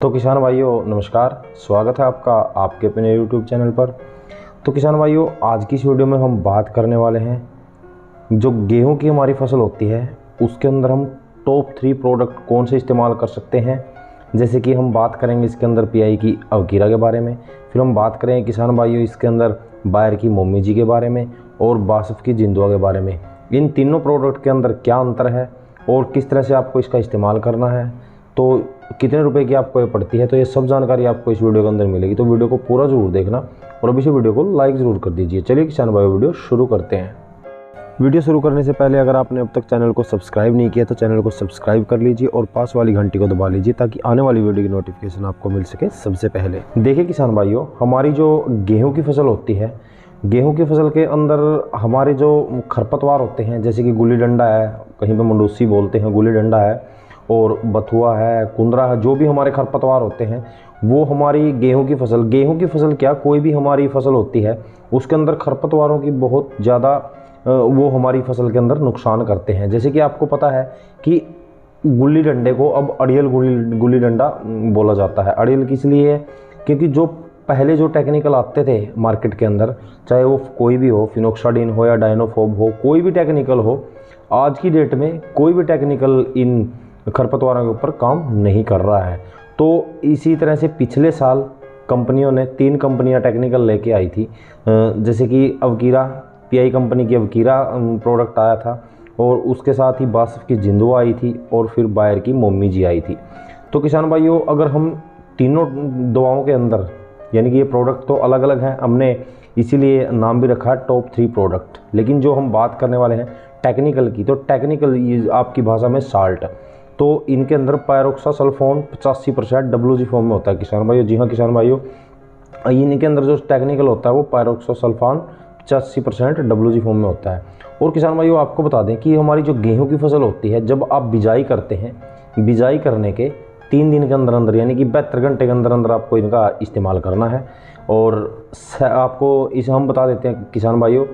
तो किसान भाइयों नमस्कार, स्वागत है आपका आपके अपने यूट्यूब चैनल पर। तो किसान भाइयों आज की इस वीडियो में हम बात करने वाले हैं जो गेहूं की हमारी फसल होती है उसके अंदर हम टॉप 3 प्रोडक्ट कौन से इस्तेमाल कर सकते हैं। जैसे कि हम बात करेंगे इसके अंदर पीआई की अवकीरा के बारे में, फिर हम बात करेंगे किसान भाइयों इसके अंदर बायर की मोमी जी के बारे में और बासफ की जिंदुआ के बारे में। इन तीनों प्रोडक्ट के अंदर क्या अंतर है और किस तरह से आपको इसका इस्तेमाल करना है, तो कितने रुपए की आपको ये पड़ती है, तो ये सब जानकारी आपको इस वीडियो के अंदर मिलेगी। तो वीडियो को पूरा जरूर देखना और अभी से वीडियो को लाइक ज़रूर कर दीजिए। चलिए किसान भाई वीडियो शुरू करते हैं। वीडियो शुरू करने से पहले अगर आपने अब तक चैनल को सब्सक्राइब नहीं किया तो चैनल को सब्सक्राइब कर लीजिए और पास वाली घंटी को दबा लीजिए ताकि आने वाली वीडियो की नोटिफिकेशन आपको मिल सके सबसे पहले। देखिए किसान भाइयों, हमारी जो गेहूँ की फसल होती है, गेहूँ की फसल के अंदर हमारे जो खरपतवार होते हैं जैसे कि गुल्ली डंडा है, कहीं पर मंडूसी बोलते हैं, गुल्ली डंडा है और बथुआ है, कुंदरा है, जो भी हमारे खरपतवार होते हैं वो हमारी गेहूं की फसल क्या कोई भी हमारी फसल होती है उसके अंदर खरपतवारों की बहुत ज़्यादा वो हमारी फसल के अंदर नुकसान करते हैं। जैसे कि आपको पता है कि गुल्ली डंडे को अब अड़ियल गुल्ली डंडा बोला जाता है। अड़ियल किस लिए है? क्योंकि जो पहले जो टेक्निकल आते थे मार्केट के अंदर, चाहे वो कोई भी हो, फिनोक्साडिन हो या डायनोफोब हो, कोई भी टेक्निकल हो, आज की डेट में कोई भी टेक्निकल इन खरपतवारों के ऊपर काम नहीं कर रहा है। तो इसी तरह से पिछले साल कंपनियों ने 3 कंपनियां टेक्निकल लेके आई थी, जैसे कि अवकीरा, पीआई कंपनी की अवकीरा प्रोडक्ट आया था और उसके साथ ही बासफ की जिंदुआ आई थी और फिर बायर की मोमी जी आई थी। तो किसान भाइयों अगर हम तीनों दवाओं के अंदर, यानी कि ये प्रोडक्ट तो अलग अलग हैं, हमने इसीलिए नाम भी रखा है टॉप 3 प्रोडक्ट, लेकिन जो हम बात करने वाले हैं टेक्निकल की, तो टेक्निकल आपकी भाषा में साल्ट, तो इनके अंदर पायरोक्सासल्फोन 85% WG फॉर्म में होता है किसान भाइयों। जी हाँ किसान भाइयों, इनके अंदर जो टेक्निकल होता है वो पायरोक्सासल्फान 85% WG फॉर्म में होता है। और किसान भाइयों आपको बता दें कि हमारी जो गेहूं की फसल होती है, जब आप बिजाई करते हैं, बिजाई करने के 3 दिन के अंदर अंदर यानी कि 72 घंटे के अंदर अंदर आपको इनका इस्तेमाल करना है। और आपको इसे हम बता देते हैं किसान भाइयों,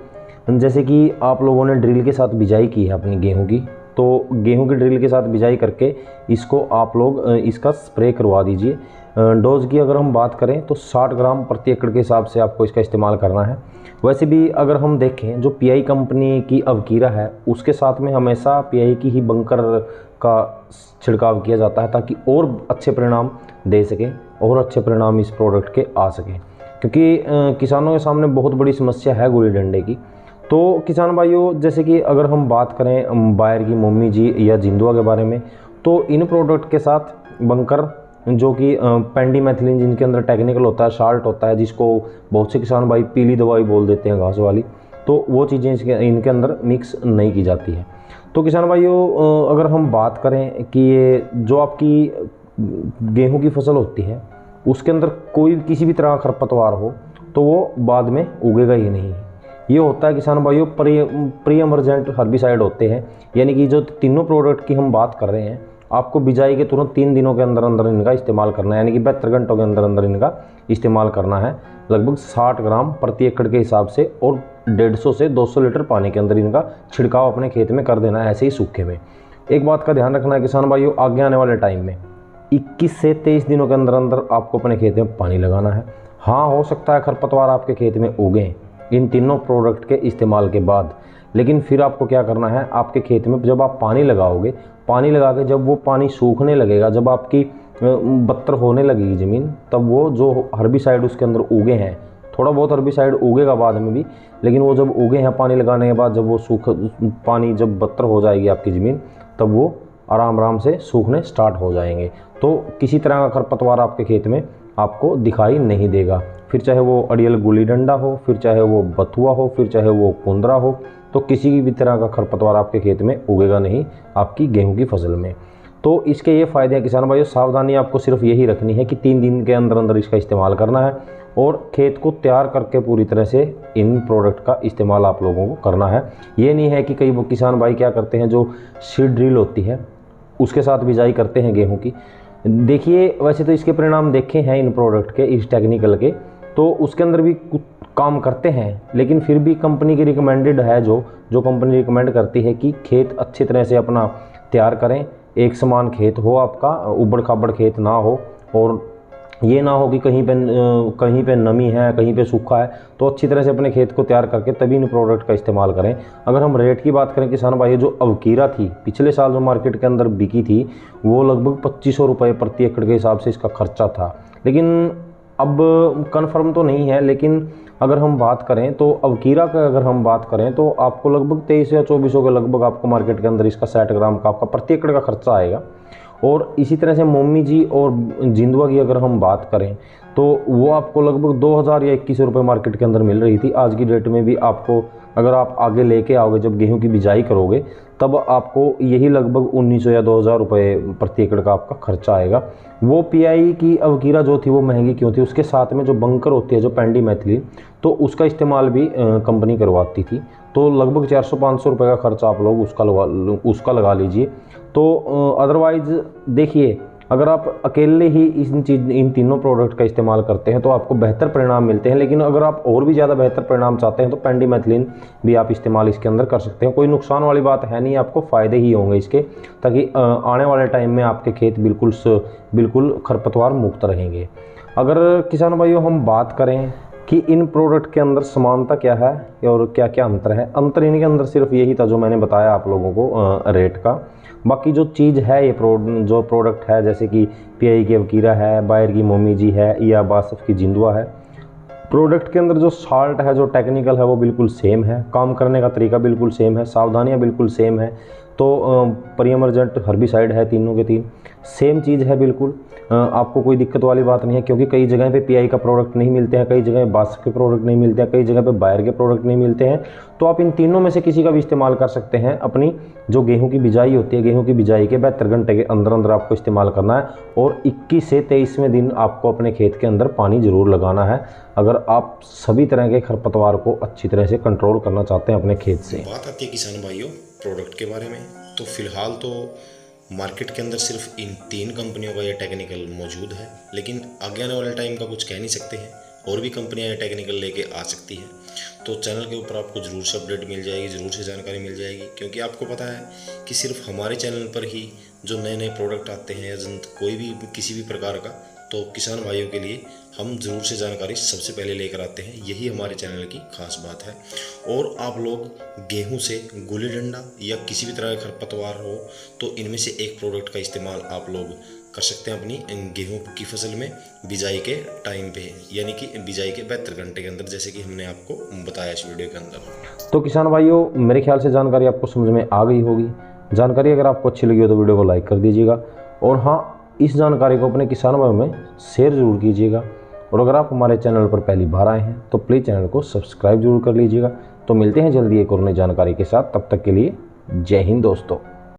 जैसे कि आप लोगों ने ड्रिल के साथ बिजाई की है अपनी गेहूँ की, तो गेहूं की ड्रिल के साथ बिजाई करके इसको आप लोग इसका स्प्रे करवा दीजिए। डोज की अगर हम बात करें तो 60 ग्राम प्रति एकड़ के हिसाब से आपको इसका इस्तेमाल करना है। वैसे भी अगर हम देखें जो पीआई कंपनी की अवकीरा है उसके साथ में हमेशा पीआई की ही बंकर का छिड़काव किया जाता है ताकि और अच्छे परिणाम दे सकें और अच्छे परिणाम इस प्रोडक्ट के आ सकें, क्योंकि किसानों के सामने बहुत बड़ी समस्या है गुल्ली डंडे की। तो किसान भाइयों जैसे कि अगर हम बात करें बायर की मोमी जी या जिंदुआ के बारे में, तो इन प्रोडक्ट के साथ बंकर जो कि पेंडीमेथिलीन जिनके अंदर टेक्निकल होता है, साल्ट होता है, जिसको बहुत से किसान भाई पीली दवाई बोल देते हैं घास वाली, तो वो चीज़ें इनके अंदर मिक्स नहीं की जाती है। तो किसान भाइयों अगर हम बात करें कि ये जो आपकी गेहूँ की फसल होती है उसके अंदर कोई किसी भी तरह का खरपतवार हो तो वो बाद में उगेगा ही नहीं। ये होता है किसान भाइयों प्री एमरजेंट हर्बिसाइड होते हैं, यानी कि जो तीनों प्रोडक्ट की हम बात कर रहे हैं आपको बिजाई के तुरंत 3 दिनों के अंदर अंदर इनका इस्तेमाल करना है, यानी कि 72 घंटों के अंदर अंदर इनका इस्तेमाल करना है। लगभग 60 ग्राम प्रति एकड़ के हिसाब से और 150 से 200 लीटर पानी के अंदर इनका छिड़काव अपने खेत में कर देना है, ऐसे ही सूखे में। एक बात का ध्यान रखना है किसान भाइयों, आगे आने वाले टाइम में 21 से 23 दिनों के अंदर अंदर आपको अपने खेत में पानी लगाना है। हाँ हो सकता है खरपतवार आपके खेत में उगें इन तीनों प्रोडक्ट के इस्तेमाल के बाद, लेकिन फिर आपको क्या करना है, आपके खेत में जब आप पानी लगाओगे, पानी लगा के जब वो पानी सूखने लगेगा, जब आपकी बत्तर होने लगेगी ज़मीन, तब वो जो हर्बिसाइड उसके अंदर उगे हैं, थोड़ा बहुत हर्बिसाइड उगेगा बाद में भी, लेकिन वो जब उगे हैं पानी लगाने के बाद, जब वो पानी जब बत्तर हो जाएगी आपकी ज़मीन, तब वो आराम आराम से सूखने स्टार्ट हो जाएंगे। तो किसी तरह का खरपतवार आपके खेत में आपको दिखाई नहीं देगा, फिर चाहे वो अड़ियल गुल्ली डंडा हो, फिर चाहे वो बथुआ हो, फिर चाहे वो कुंदरा हो, तो किसी भी तरह का खरपतवार आपके खेत में उगेगा नहीं आपकी गेहूं की फसल में। तो इसके ये फ़ायदे हैं किसान भाइयों। सावधानी आपको सिर्फ यही रखनी है कि 3 दिन के अंदर अंदर इसका इस्तेमाल करना है और खेत को तैयार करके पूरी तरह से इन प्रोडक्ट का इस्तेमाल आप लोगों को करना है। ये नहीं है कि कई किसान भाई क्या करते हैं, जो सीड ड्रिल होती है उसके साथ बिजाई करते हैं गेहूँ की। देखिए वैसे तो इसके परिणाम देखे हैं इन प्रोडक्ट के, इस टेक्निकल के, तो उसके अंदर भी कुछ काम करते हैं, लेकिन फिर भी कंपनी की रिकमेंडेड है, जो कंपनी रिकमेंड करती है कि खेत अच्छी तरह से अपना तैयार करें, एक समान खेत हो आपका, उबड़ खाबड़ खेत ना हो, और ये ना हो कि कहीं पे नमी है, कहीं पे सूखा है। तो अच्छी तरह से अपने खेत को तैयार करके तभी इन प्रोडक्ट का इस्तेमाल करें। अगर हम रेट की बात करें किसान भाई, जो अवकीरा थी पिछले साल जो मार्केट के अंदर बिकी थी, वो लगभग 2500 रुपये प्रति एकड़ के हिसाब से इसका खर्चा था। लेकिन अब कन्फर्म तो नहीं है, लेकिन अगर हम बात करें तो अवकीरा का अगर हम बात करें तो आपको लगभग 23 या 2400 के लगभग आपको मार्केट के अंदर इसका 60 ग्राम का आपका प्रति एकड़ का खर्चा आएगा। और इसी तरह से मोमी जी और जिंदवा की अगर हम बात करें तो वो आपको लगभग 2000 या 2100 रुपये मार्केट के अंदर मिल रही थी। आज की डेट में भी आपको, अगर आप आगे लेके आओगे जब गेहूं की बिजाई करोगे, तब आपको यही लगभग 1900 या 2000 रुपये प्रति एकड़ का आपका खर्चा आएगा। वो पीआई की अवकीरा जो थी वो महंगी क्यों थी? उसके साथ में जो बंकर होती है, जो पेंडीमेथिलीन, तो उसका इस्तेमाल भी कंपनी करवाती थी। तो लगभग 400-500 रुपये का खर्चा आप लोग उसका लगा लीजिए। तो अदरवाइज़ देखिए, अगर आप अकेले ही इन तीनों प्रोडक्ट का इस्तेमाल करते हैं तो आपको बेहतर परिणाम मिलते हैं। लेकिन अगर आप और भी ज़्यादा बेहतर परिणाम चाहते हैं तो पेंडीमेथिलीन भी आप इस्तेमाल इसके अंदर कर सकते हैं। कोई नुकसान वाली बात है नहीं, आपको फ़ायदे ही होंगे इसके, ताकि आने वाले टाइम में आपके खेत बिल्कुल खरपतवार मुक्त रहेंगे। अगर किसान भाइयों हम बात करें कि इन प्रोडक्ट के अंदर समानता क्या है और क्या क्या अंतर है, अंतर इनके अंदर सिर्फ यही था जो मैंने बताया आप लोगों को रेट का। बाकी जो चीज़ है, ये जो प्रोडक्ट है, जैसे कि पीआई की अवकीरा है, बायर की मोमी जी है या बासफ की जिंदवा है, प्रोडक्ट के अंदर जो साल्ट है, जो टेक्निकल है, वो बिल्कुल सेम है। काम करने का तरीका बिल्कुल सेम है, सावधानियाँ बिल्कुल सेम है। तो प्रीएमर्जेंट हर्बिसाइड है, तीनों के तीन सेम चीज़ है बिल्कुल। आपको कोई दिक्कत वाली बात नहीं है, क्योंकि कई जगह पे पीआई का प्रोडक्ट नहीं मिलते हैं, कई जगह बासफ के प्रोडक्ट नहीं मिलते हैं, कई जगह पे बायर के प्रोडक्ट नहीं मिलते हैं। तो आप इन तीनों में से किसी का भी इस्तेमाल कर सकते हैं। अपनी जो गेहूं की बिजाई होती है, गेहूं की बिजाई के 72 घंटे के अंदर अंदर आपको इस्तेमाल करना है। और 21 से 23वें दिन आपको अपने खेत के अंदर पानी ज़रूर लगाना है, अगर आप सभी तरह के खरपतवार को अच्छी तरह से कंट्रोल करना चाहते हैं अपने खेत से। बात आती है किसान भाइयों प्रोडक्ट के बारे में, तो फिलहाल तो मार्केट के अंदर सिर्फ इन 3 कंपनियों का ये टेक्निकल मौजूद है। लेकिन आगे आने वाले टाइम का कुछ कह नहीं सकते हैं, और भी कंपनियां ये टेक्निकल लेके आ सकती हैं। तो चैनल के ऊपर आपको ज़रूर से अपडेट मिल जाएगी, ज़रूर से जानकारी मिल जाएगी, क्योंकि आपको पता है कि सिर्फ हमारे चैनल पर ही जो नए नए प्रोडक्ट आते हैं या कोई भी किसी भी प्रकार का, तो किसान भाइयों के लिए हम ज़रूर से जानकारी सबसे पहले लेकर आते हैं। यही हमारे चैनल की खास बात है। और आप लोग गेहूं से गुल्ली डंडा या किसी भी तरह का खरपतवार हो तो इनमें से एक प्रोडक्ट का इस्तेमाल आप लोग कर सकते हैं अपनी गेहूं की फसल में बिजाई के टाइम पे, यानी कि बिजाई के 72 घंटे के अंदर, जैसे कि हमने आपको बताया इस वीडियो के अंदर। तो किसान भाइयों, मेरे ख्याल से जानकारी आपको समझ में आ गई होगी। जानकारी अगर आपको अच्छी लगी हो तो वीडियो को लाइक कर दीजिएगा, और हाँ, इस जानकारी को अपने किसान भाइयों में शेयर ज़रूर कीजिएगा। और अगर आप हमारे चैनल पर पहली बार आए हैं तो प्लीज़ चैनल को सब्सक्राइब जरूर कर लीजिएगा। तो मिलते हैं जल्दी एक और नई जानकारी के साथ, तब तक के लिए जय हिंद दोस्तों।